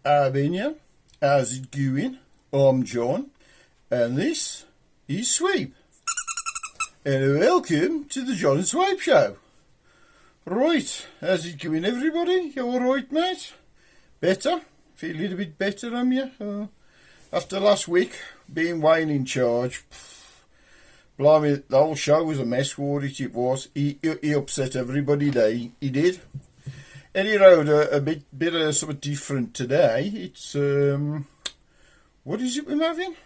Abinia, how's it going? I'm John, and this is Sweep. And welcome to the John and Sweep Show. Right, how's it going, everybody? You alright, mate? Better? Feel a little bit better, am you? After last week, being Wayne in charge, blimey, the whole show was a mess, it was. He upset everybody there, he did. And he wrote a bit of something different today. It's, what is it we're having?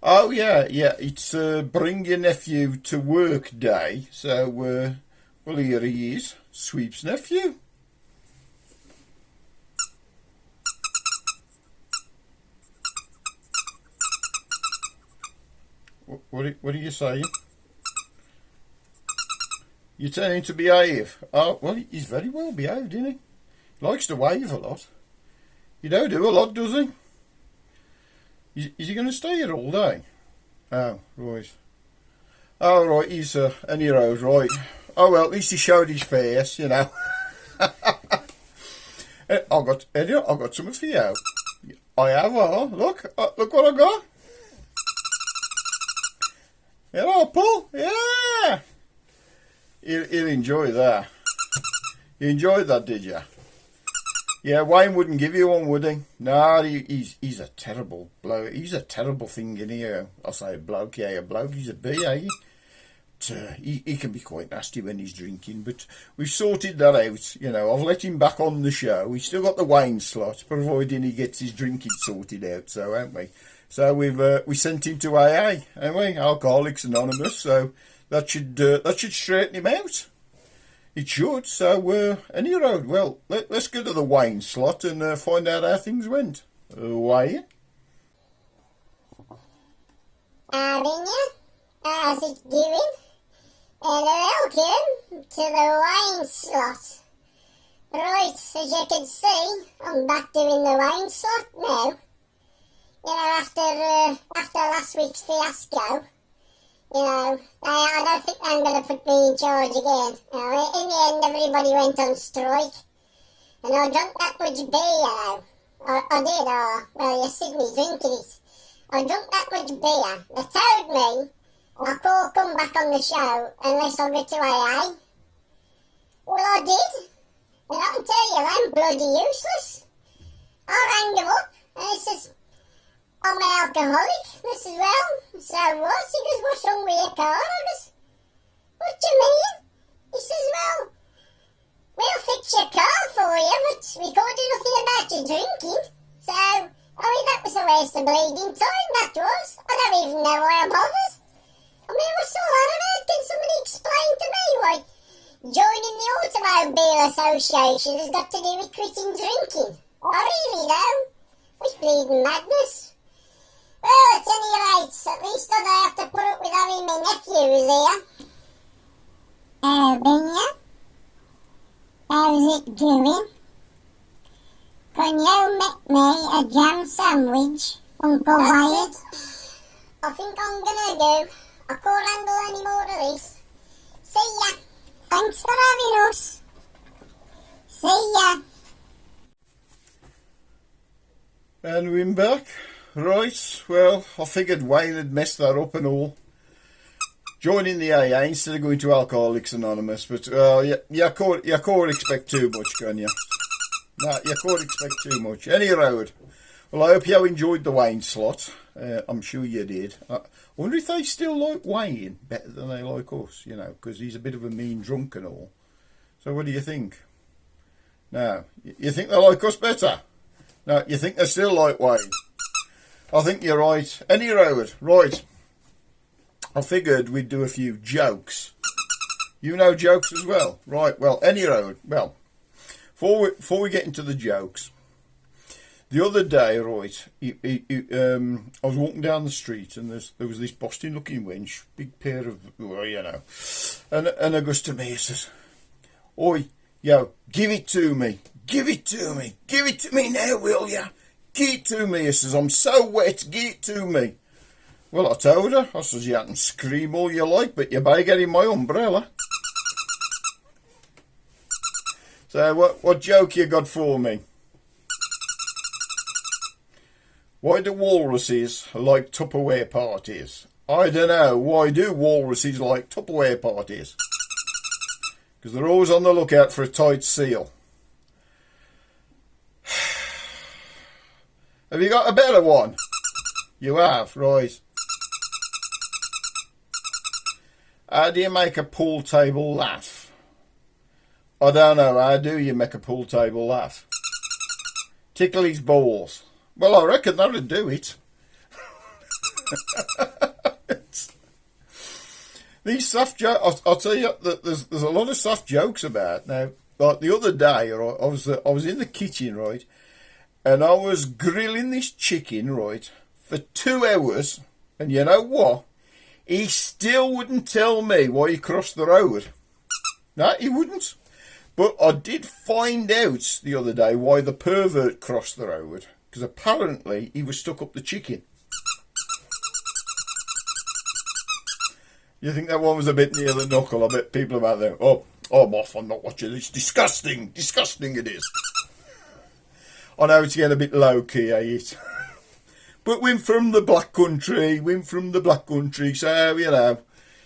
Oh, yeah, it's Bring Your Nephew to Work Day. So, well, here he is, Sweep's nephew. What are you saying? You're telling him to behave? Oh, well, he's very well behaved, isn't he? He likes to wave a lot. You don't do a lot, does he? Is he going to stay here all day? Oh, right. Oh, right, he's any road, right. Oh, well, at least he showed his face, you know. I've got something for you. I have, look what I got. Hello, Paul. Yeah. He'll enjoy that. You enjoyed that, did you? Yeah, Wayne wouldn't give you one, would he? No, he's a terrible bloke. He's a terrible thing in here. I say a bloke, yeah, a bloke. He's a bee, eh? He can be quite nasty when he's drinking, but we've sorted that out. You know, I've let him back on the show. We've still got the Wayne slot, providing he gets his drinking sorted out. So, haven't we? So we sent him to AA, haven't we? Alcoholics Anonymous. So that should straighten him out. It should. So any road. Well, let's go to the Wayne slot and find out how things went. Wayne. Abinia, how's it going? And welcome to the Wayne slot. Right, as you can see, I'm back doing the Wayne slot now. You know, after last week's fiasco, you know, I don't think I'm going to put me in charge again. You know, in the end, everybody went on strike, and I drank that much beer, you know. I did, well, you see me drinking it. I drank that much beer. They told me I can't come back on the show unless I go to AA. Well, I did, and I can tell you, I'm bloody useless. I rang them up, and he says, I'm an alcoholic, this as well. So what? He goes, what's wrong with your car? I goes, what do you mean? He says, well, we'll fix your car for you, but we can't do nothing about your drinking. So, I mean, that was a waste of bleeding time, that was. I don't even know why I bothered. I mean, what's all that about? Can somebody explain to me why joining the Automobile Association has got to do with quitting drinking? I really don't. It's bleeding madness. Well, at any rate, at least I don't have to put up with having my nephews here. Binya, how's it going? Can you make me a jam sandwich, Uncle Wyatt? I think I'm gonna do. I can't handle any more of this. See ya. Thanks for having us. See ya. And we're back. Right, well, I figured Wayne had messed that up and all. Joining the AA instead of going to Alcoholics Anonymous, but you can't expect too much, can you? No, you can't expect too much. Any road. Well, I hope you enjoyed the Wayne slot. I'm sure you did. I wonder if they still like Wayne better than they like us, you know, because he's a bit of a mean drunk and all. So what do you think? No, you think they like us better? No, you think they still like Wayne? I think you're right. Any road, right. I figured we'd do a few jokes. You know jokes as well? Right, well, any road. Well, before we get into the jokes, the other day, right, I was walking down the street and there was this Boston looking wench, big pair of, well, you know, and I goes to me, he says, oi, yo, give it to me, give it to me, give it to me now, will ya? Give it to me, he says, I'm so wet, give it to me. Well, I told her, I says, you can scream all you like, but you better get in my umbrella. So what joke you got for me? Why do walruses like Tupperware parties? I don't know. Why do walruses like Tupperware parties? Because they're always on the lookout for a tight seal. Have you got a better one? You have, right. How do you make a pool table laugh? I don't know. How do you make a pool table laugh? Tickle his balls. Well, I reckon that would do it. These soft jokes, I'll tell you, there's a lot of soft jokes about now. Like the other day, right, I was in the kitchen, right, and I was grilling this chicken, right, for 2 hours, and you know what? He still wouldn't tell me why he crossed the road. No, he wouldn't. But I did find out the other day why the pervert crossed the road. Because apparently he was stuck up the chicken. You think that one was a bit near the knuckle? I bet people about there. Oh, I'm off. I'm not watching this. Disgusting. Disgusting it is. I know it's getting a bit low key, it? But we're from the black country. So, you know,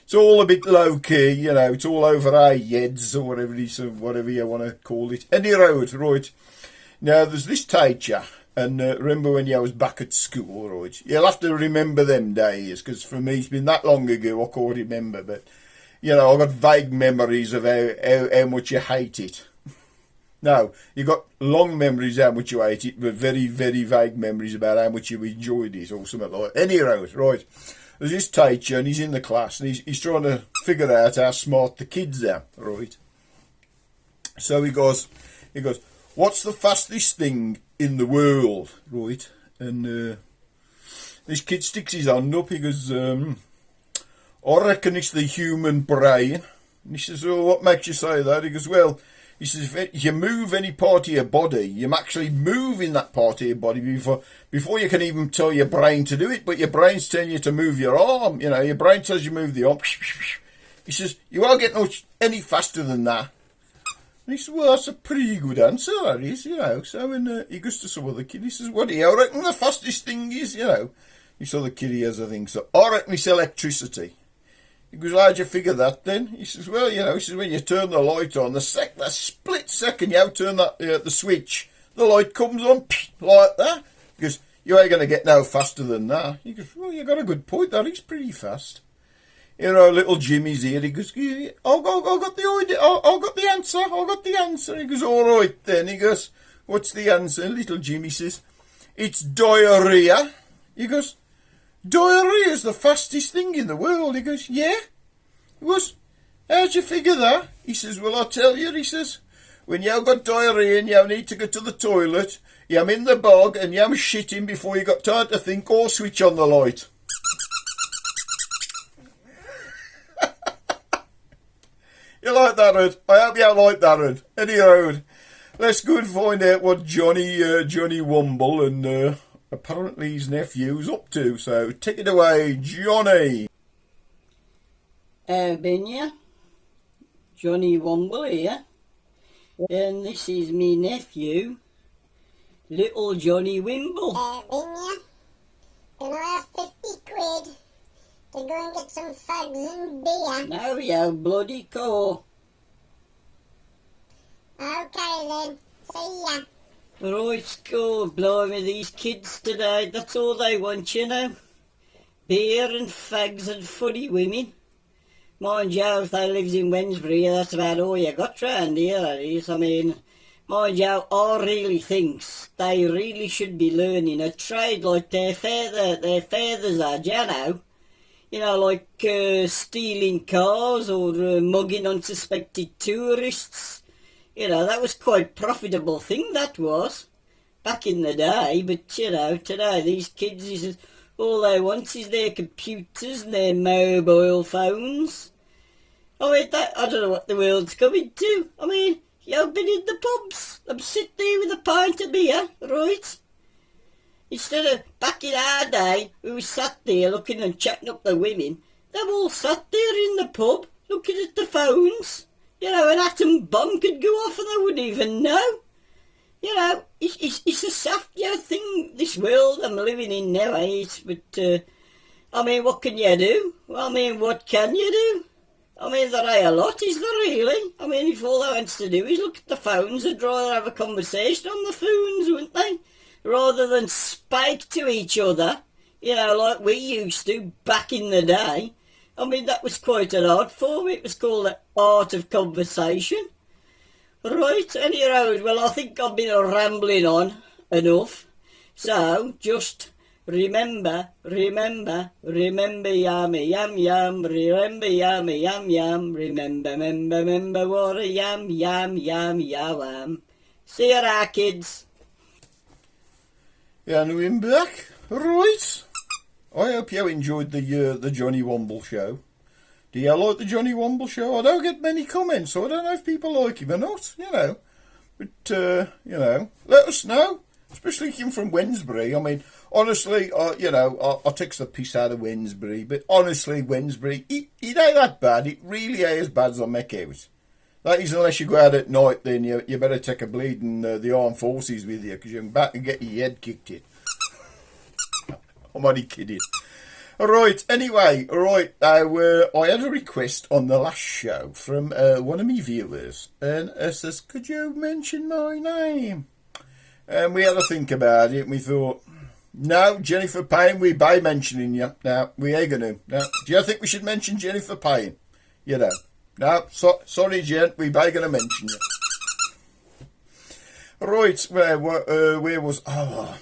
it's all a bit low key. You know, it's all over our heads or whatever it is, or whatever you want to call it. Any road, right? Now, there's this teacher. And remember when you was back at school, right? You'll have to remember them days, because for me it's been that long ago I can't remember. But, you know, I've got vague memories of how much you hate it. No, you got long memories how much you hate it, but very, very vague memories about how much you enjoyed it or something like that. Anyhow, right, there's this teacher and he's in the class and he's trying to figure out how smart the kids are, right? So he goes, what's the fastest thing in the world, right? And this kid sticks his hand up. He goes, I reckon it's the human brain. And he says, oh, what makes you say that? He goes, well, he says, if you move any part of your body, you're actually moving that part of your body before you can even tell your brain to do it. But your brain's telling you to move your arm. You know, your brain tells you move the arm. He says, you won't get any faster than that. And he says, well, that's a pretty good answer, that is, you know. So when he goes to some other kid, he says, what do you reckon the fastest thing is, you know? This other kid, he has a thing, so I reckon it's electricity. He goes, how'd you figure that then? He says, well, you know, he says, when you turn the light on, that split second you turn that the switch, the light comes on, like that. He goes, you ain't going to get no faster than that. He goes, well, you got a good point, that is pretty fast. You know, little Jimmy's here. He goes, I got the idea. I got the answer. He goes, all right then. He goes, what's the answer? Little Jimmy says, it's diarrhea. He goes, diarrhea is the fastest thing in the world. He goes, yeah. He goes, how'd you figure that? He says, well, I'll tell you. He says, when you've got diarrhea and you need to go to the toilet, you're in the bog and you're shitting before you got time to think or switch on the light. You like that, Ed? I hope you like that, Ed. Anyhow, let's go and find out what Johnny Womble and apparently his nephew's up to. So take it away, Johnny. Been here, Johnny Womble here, and this is me nephew, little Johnny Wimble. Been here. Can I have 50 quid? To go and get some fags and beer. Now you bloody call. Okay then, see ya. Right, go, blimey, these kids today, that's all they want, you know. Beer and fags and funny women. Mind you, if they lives in Wednesbury, that's about all you got round here, that is. I mean, mind you, I really thinks they really should be learning a trade like their fathers are, do you know? You know, like stealing cars or mugging unsuspected tourists. You know, that was quite a profitable thing, that was, back in the day. But, you know, today these kids, all they want is their computers and their mobile phones. I mean, I don't know what the world's coming to. I mean, you've been in the pubs. I'm sitting there with a pint of beer, right? Instead of back in our day, we was sat there looking and chatting up the women. They've all sat there in the pub looking at the phones. You know, an atom bomb could go off and they wouldn't even know. You know, it's a soft thing, this world I'm living in now, but I mean, what can you do? I mean, what can you do? I mean, there ain't a lot, is there really? I mean, if all they wants to do is look at the phones, they'd rather have a conversation on the phones, wouldn't they? Rather than speak to each other, like we used to back in the day. I mean, that was quite an art form. It was called the art of conversation. Right, anyhow, well, I think I've been rambling on enough. So, just remember, yummy, yum, yum, remember, yummy, yum, yum, remember, what a yum, yum. See you there, kids. Yeah, and we're back. Right. I hope you enjoyed the Johnny Womble show. Do you like the Johnny Womble show? I don't get many comments, so I don't know if people like him or not, But, let us know. Especially if you're from Wednesbury. I mean, honestly, I take the piss out of Wednesbury, but honestly, Wednesbury, it ain't that bad. It really ain't as bad as I make out. That is, unless you go out at night, then you better take a bleeding the armed forces with you, because you can back and get your head kicked in. I'm only kidding. Right, anyway, I had a request on the last show from one of my viewers, and it says, could you mention my name? And we had to think about it, and we thought, no, Jennifer Payne, we by mentioning you. No, we ain't going to. No. Do you think we should mention Jennifer Payne? No, sorry, Jen, we by going to mention you. Right, where was... Oh,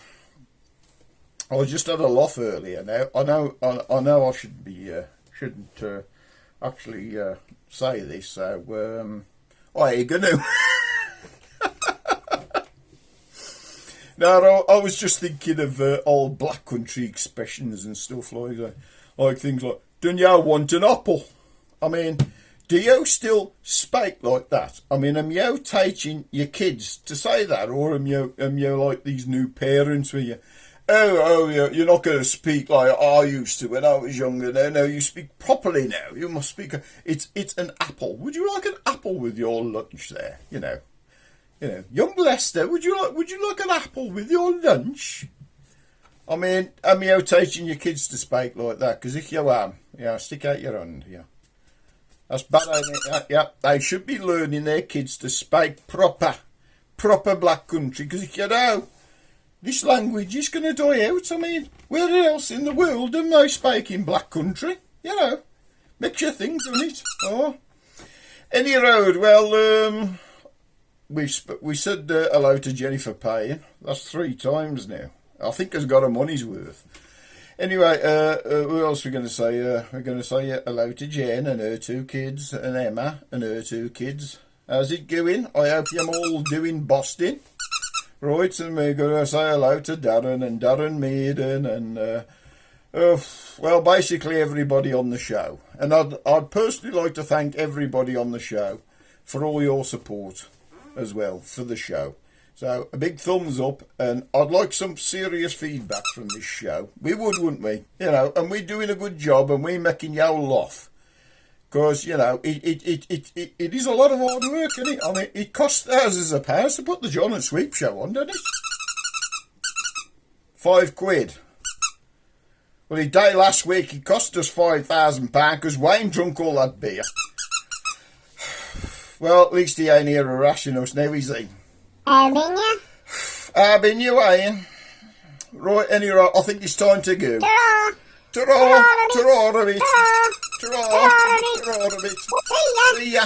I just had a laugh earlier. Now I know I shouldn't actually say this. So I ain't gonna. No, I was just thinking of old black country expressions and stuff like things like "Don't you want an apple?" I mean, do you still speak like that? I mean, am you teaching your kids to say that, or am you like these new parents where you? You're not going to speak like I used to when I was younger. No, you speak properly now. You must speak. It's an apple. Would you like an apple with your lunch there? Young Lester, would you like an apple with your lunch? I mean, am you teaching your kids to speak like that? Because if you am, stick out your hand. Yeah, that's bad, ain't it? Yeah, they should be learning their kids to speak proper black country. Because if you don't, this language is going to die out. I mean, where else in the world am they speaking black country? Makes you think, doesn't it? Oh. Any road, well, we said hello to Jennifer Payne. That's 3 times now. I think has got her money's worth. Anyway, who else are we going to say? We're going to say hello to Jen and her 2 kids, and Emma and her 2 kids. How's it going? I hope you're all doing Boston. Right, and we're going to say hello to Darren and Darren Maiden and, well, basically everybody on the show. And I'd personally like to thank everybody on the show for all your support as well for the show. So, a big thumbs up, and I'd like some serious feedback from this show. We would, wouldn't we? And we're doing a good job, and we're making you all laugh. Because, it is a lot of hard work, isn't it? I mean, it costs thousands of pounds to put the John and Sweep show on, doesn't it? £5. Well, the day last week, it cost us £5,000 because Wayne drunk all that beer. Well, at least he ain't here harassing us now, is he? Been you? Been you, Wayne? Right, anyway, I think it's time to go. Ta-ra! Ta-ra! Ta-ra a bit. Ta-ra! Ta-ra! Ta-ra a bit. See ya! See ya.